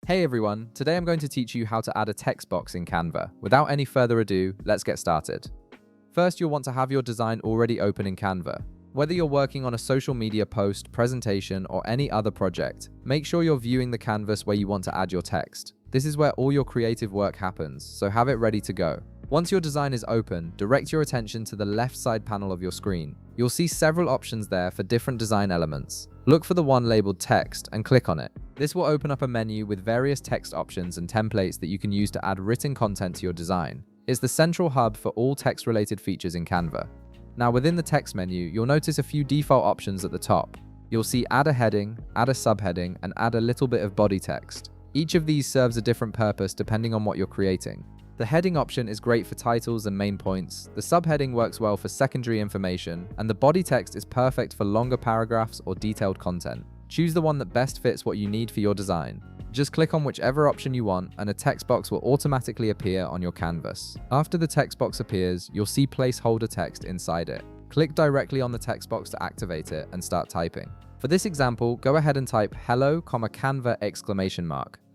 Hey everyone, today I'm going to teach you how to add a text box in Canva. Without any further ado, let's get started. First, you'll want to have your design already open in Canva. Whether you're working on a social media post, presentation, or any other project, make sure you're viewing the canvas where you want to add your text. This is where all your creative work happens, so have it ready to go. Once your design is open, direct your attention to the left side panel of your screen. You'll see several options there for different design elements. Look for the one labeled text and click on it. This will open up a menu with various text options and templates that you can use to add written content to your design. It's the central hub for all text-related features in Canva. Now within the text menu, you'll notice a few default options at the top. You'll see add a heading, add a subheading, and add a little bit of body text. Each of these serves a different purpose depending on what you're creating. The heading option is great for titles and main points, the subheading works well for secondary information, and the body text is perfect for longer paragraphs or detailed content. Choose the one that best fits what you need for your design. Just click on whichever option you want and a text box will automatically appear on your canvas. After the text box appears, you'll see placeholder text inside it. Click directly on the text box to activate it and start typing. For this example, go ahead and type hello, Canva!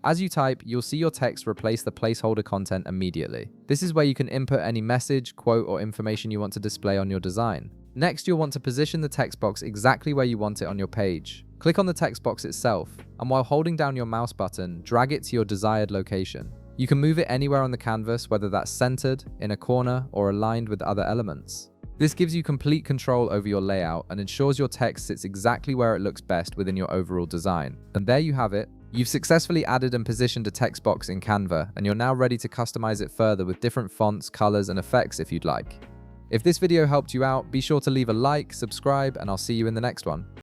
As you type, you'll see your text replace the placeholder content immediately. This is where you can input any message, quote, or information you want to display on your design. Next, you'll want to position the text box exactly where you want it on your page. Click on the text box itself, and while holding down your mouse button, drag it to your desired location. You can move it anywhere on the canvas, whether that's centered, in a corner, or aligned with other elements. This gives you complete control over your layout and ensures your text sits exactly where it looks best within your overall design. And there you have it. You've successfully added and positioned a text box in Canva, and you're now ready to customize it further with different fonts, colors, and effects if you'd like. If this video helped you out, be sure to leave a like, subscribe, and I'll see you in the next one.